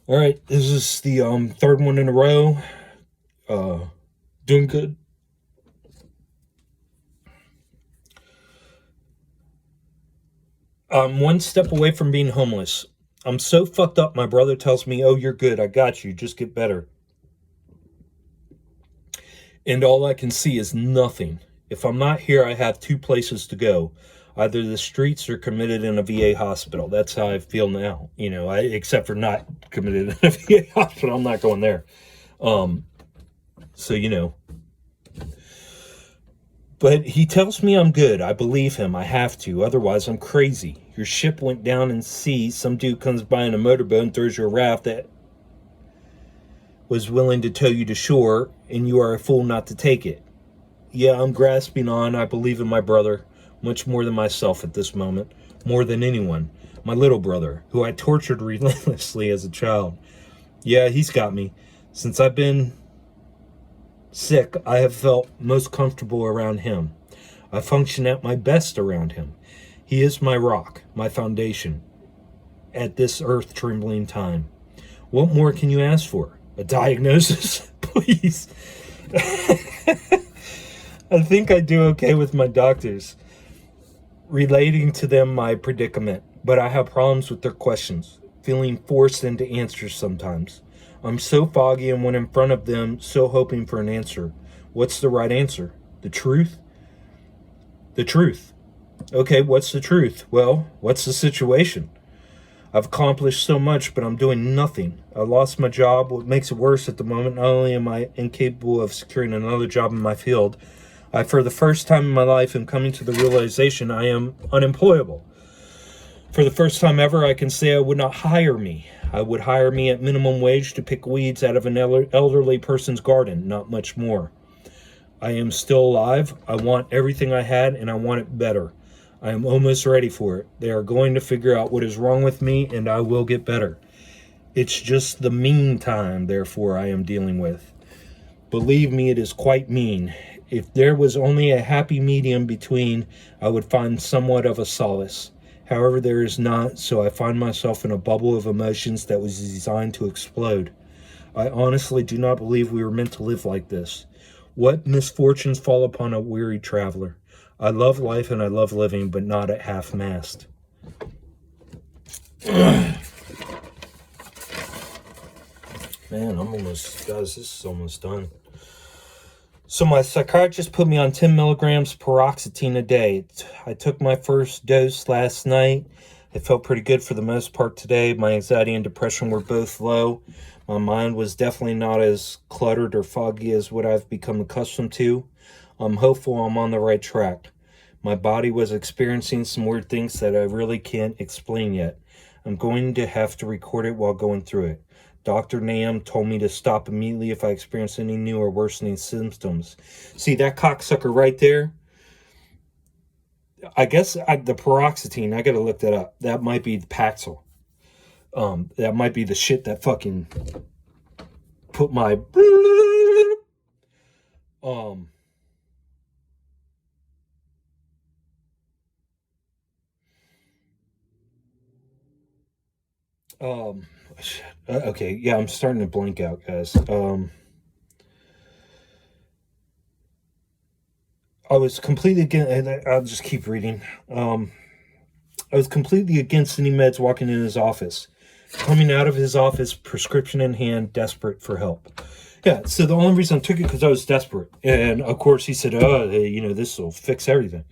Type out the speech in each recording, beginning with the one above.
All right, this is the third one in a row. Uh, Doing good. I'm one step away from being homeless. I'm so fucked up. My brother tells me, "Oh, you're good. I got you. Just get better." And all I can see is nothing. If I'm not here, I have two places to go: either the streets or committed in a VA hospital. That's how I feel now. Except for not committed in a VA hospital, I'm not going there. Um, so. But he tells me I'm good. I believe him. I have to. Otherwise, I'm crazy. Your ship went down in sea. Some dude comes by in a motorboat and throws you a raft that was willing to tow you to shore, and you are a fool not to take it. Yeah, I'm grasping on. I believe in my brother much more than myself at this moment. More than anyone. My little brother, who I tortured relentlessly as a child. Yeah, he's got me. Since I've been sick, I have felt most comfortable around him. I function at my best around him. He is my rock, my foundation, at this earth trembling time. What more can you ask for? A diagnosis? Please. I think I do okay with my doctors, relating to them my predicament, but I have problems with their questions, feeling forced into answers sometimes. I'm so foggy, and when in front of them, so hoping for an answer. What's the right answer? The truth? The truth. Okay, what's the truth? Well, what's the situation? I've accomplished so much, but I'm doing nothing. I lost my job. What makes it worse at the moment, not only am I incapable of securing another job in my field, I, for the first time in my life, am coming to the realization I am unemployable. For the first time ever, I can say I would not hire me. I would hire me at minimum wage to pick weeds out of an elderly person's garden, not much more. I am still alive. I want everything I had, and I want it better. I am almost ready for it. They are going to figure out what is wrong with me, and I will get better. It's just the meantime, therefore, I am dealing with. Believe me, it is quite mean. If there was only a happy medium between, I would find somewhat of a solace. However, there is not, so I find myself in a bubble of emotions that was designed to explode. I honestly do not believe we were meant to live like this. What misfortunes fall upon a weary traveler? I love life and I love living, but not at half mast. Man, guys, this is almost done. So my psychiatrist put me on 10 milligrams paroxetine a day. I took my first dose last night. It felt pretty good for the most part today. My anxiety and depression were both low. My mind was definitely not as cluttered or foggy as what I've become accustomed to. I'm hopeful I'm on the right track. My body was experiencing some weird things that I really can't explain yet. I'm going to have to record it while going through it. Dr. Nam told me to stop immediately if I experience any new or worsening symptoms. See that cocksucker right there? I guess the paroxetine, I gotta look that up. That might be the Paxil. That might be the shit that fucking put my um um okay, yeah, I'm starting to blank out, guys. I was completely against. I'll just keep reading. I was completely against any meds walking in his office. Coming out of his office, prescription in hand, desperate for help. Yeah, so the only reason I took it because I was desperate. And of course, he said, "Oh, this will fix everything."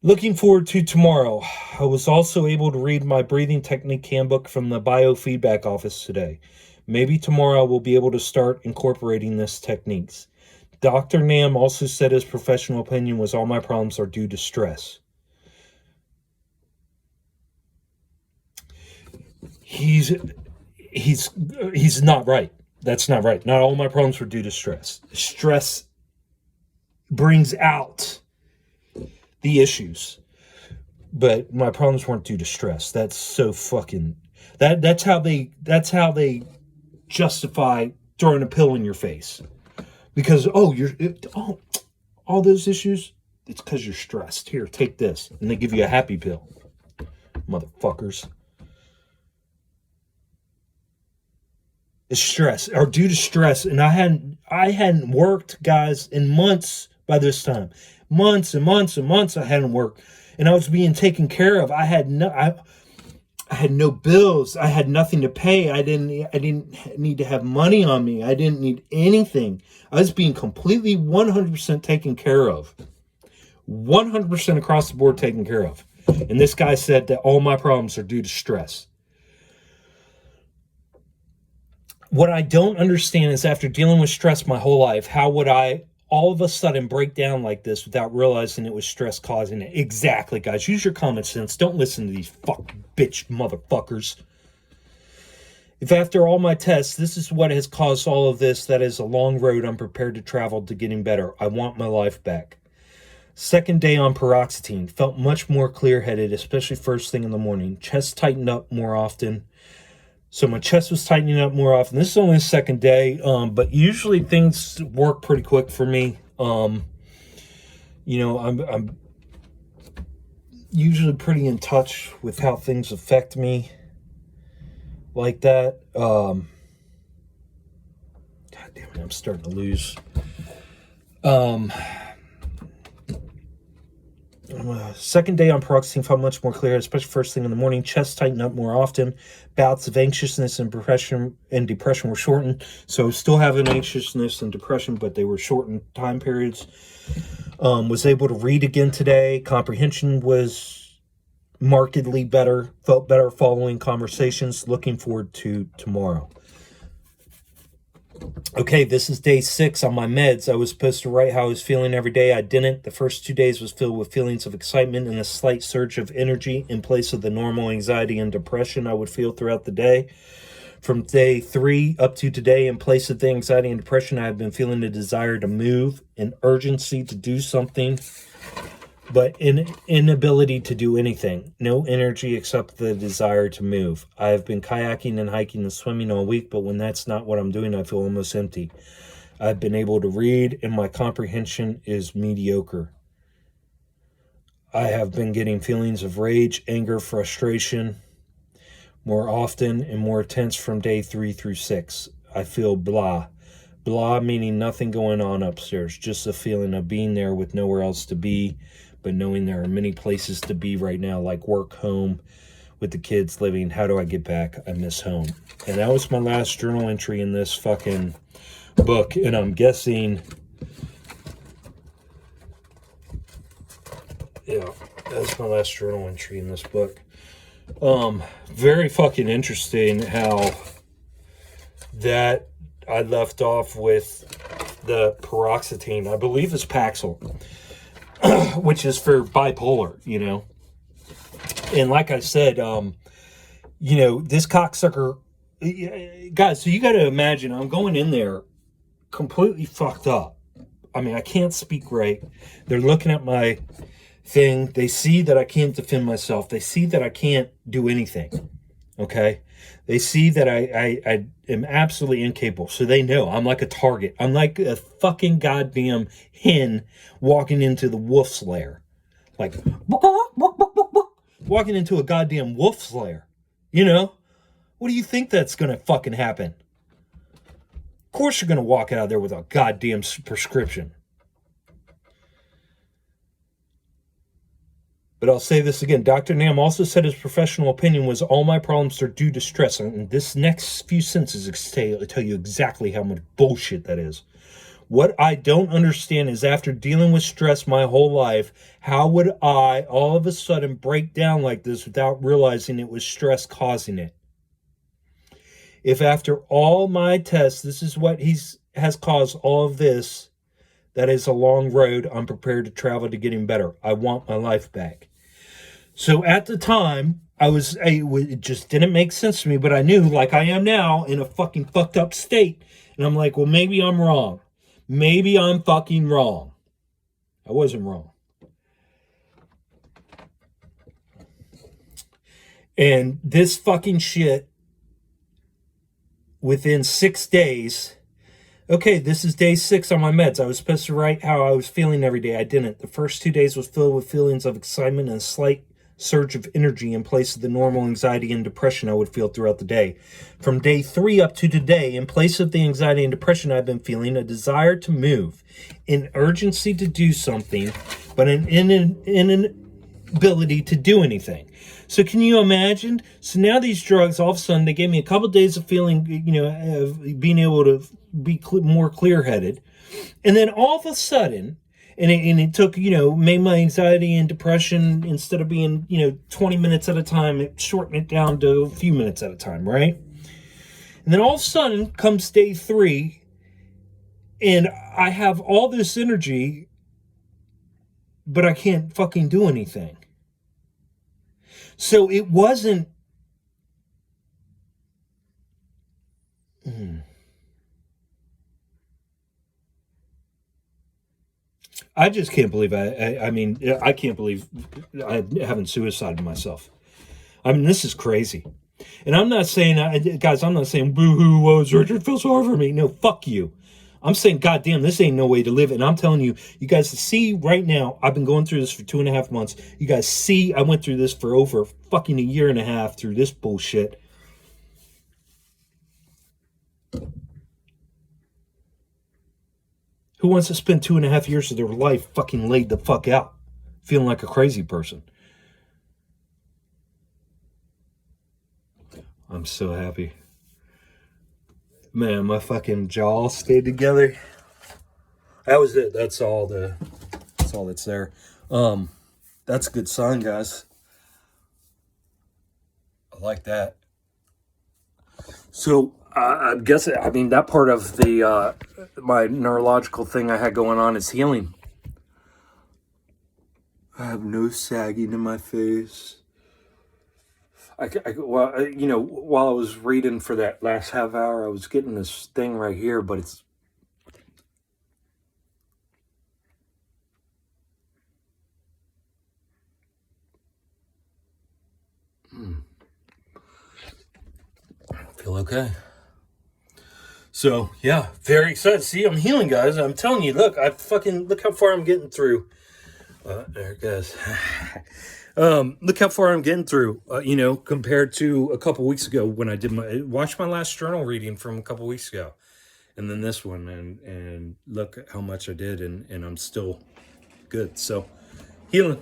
Looking forward to tomorrow. I was also able to read my breathing technique handbook from the biofeedback office today. Maybe tomorrow we'll be able to start incorporating this techniques. Dr. Nam also said his professional opinion was all my problems are due to stress. He's he's he's not right. That's not right. Not all my problems were due to stress. Stress brings out the issues, but my problems weren't due to stress. That's so fucking that's how they justify throwing a pill in your face because all those issues, it's because you're stressed. Here, take this, and they give you a happy pill, motherfuckers. Stress, or due to stress. And I hadn't worked, guys, in months by this time. Months and months and months I hadn't worked. And I was being taken care of. I had no bills. I had nothing to pay. I didn't need to have money on me. I didn't need anything. I was being completely 100% taken care of. 100% across the board taken care of. And this guy said that all my problems are due to stress. What I don't understand is, after dealing with stress my whole life, how would I all of a sudden break down like this without realizing it was stress causing it? Exactly, guys. Use your common sense. Don't listen to these fuck bitch motherfuckers. If after all my tests, this is what has caused all of this, that is a long road I'm prepared to travel to getting better. I want my life back. Second day on paroxetine. Felt much more clear-headed, especially first thing in the morning. Chest tightened up more often. So my chest was tightening up more often. This is only the second day, but usually things work pretty quick for me. I'm usually pretty in touch with how things affect me like that. God damn it, I'm starting to lose. Second day on paroxetine, felt much more clear, especially first thing in the morning. Chest tightened up more often. Bouts of anxiousness and depression were shortened. So still having anxiousness and depression, but they were shortened time periods. Was able to read again today. Comprehension was markedly better. Felt better following conversations. Looking forward to tomorrow. Okay, this is day 6 on my meds. I was supposed to write how I was feeling every day. I didn't. The first 2 days was filled with feelings of excitement and a slight surge of energy in place of the normal anxiety and depression I would feel throughout the day. From day 3 up to today, in place of the anxiety and depression, I have been feeling a desire to move, an urgency to do something, but an inability to do anything. No energy except the desire to move. I have been kayaking and hiking and swimming all week, but when that's not what I'm doing, I feel almost empty. I've been able to read, and my comprehension is mediocre. I have been getting feelings of rage, anger, frustration more often and more intense from day 3 through 6. I feel blah. Blah meaning nothing going on upstairs, just a feeling of being there with nowhere else to be, but knowing there are many places to be right now, like work, home, with the kids living. How do I get back? I miss home. And that was my last journal entry in this fucking book. And I'm guessing, yeah, that's my last journal entry in this book. Very fucking interesting how that I left off with the paroxetine. I believe it's Paxil, which is for bipolar, And like I said, this cocksucker, guys, so you got to imagine, I'm going in there completely fucked up. I mean, I can't speak right. They're looking at my thing. They see that I can't defend myself. They see that I can't do anything. Okay? They see that I am absolutely incapable. So they know I'm like a target. I'm like a fucking goddamn hen walking into the wolf's lair. Like, walking into a goddamn wolf's lair. What do you think that's going to fucking happen? Of course you're going to walk out of there with a goddamn prescription. But I'll say this again. Dr. Nam also said his professional opinion was all my problems are due to stress. And this next few sentences tell you exactly how much bullshit that is. What I don't understand is, after dealing with stress my whole life, how would I all of a sudden break down like this without realizing it was stress causing it? If after all my tests, this is what has caused all of this, that is a long road I'm prepared to travel to getting better. I want my life back. So at the time, it just didn't make sense to me, but I knew, like I am now, in a fucking fucked up state. And I'm like, well, maybe I'm wrong. Maybe I'm fucking wrong. I wasn't wrong. And this fucking shit, within 6 days, okay, this is day 6 on my meds. I was supposed to write how I was feeling every day. I didn't. The first 2 days was filled with feelings of excitement and a slight surge of energy in place of the normal anxiety and depression I would feel throughout the day. From day 3 up to today, in place of the anxiety and depression I've been feeling, a desire to move, an urgency to do something, but an inability to do anything. So can you imagine? So now these drugs, all of a sudden, they gave me a couple of days of feeling, of being able to be more clear-headed. And then all of a sudden, and it took, made my anxiety and depression, instead of being, 20 minutes at a time, it shortened it down to a few minutes at a time, right? And then all of a sudden comes day 3, and I have all this energy, but I can't fucking do anything. So it wasn't... I just can't believe I can't believe I haven't suicided myself. I mean, this is crazy. And I'm not saying, guys, I'm not saying, boo-hoo, woe, Richard, feel sorry for me. No, fuck you. I'm saying, goddamn, this ain't no way to live. And I'm telling you, you guys see right now, I've been going through this for 2.5 months. You guys see, I went through this for over fucking a year and a half through this bullshit. Who wants to spend 2.5 years of their life fucking laid the fuck out, feeling like a crazy person? I'm so happy. Man, my fucking jaw stayed together. That was it. That's all that's there. That's a good sign, guys. I like that. So I guess, that part of the my neurological thing I had going on is healing. I have no sagging in my face. While I was reading for that last half hour, I was getting this thing right here, but it's... Feel okay. So, yeah, very excited. See, I'm healing, guys. I'm telling you, look how far I'm getting through. There it goes. Look how far I'm getting through, compared to a couple weeks ago when I did watch my last journal reading from a couple weeks ago. And then this one, and look how much I did, and I'm still good. So, healing.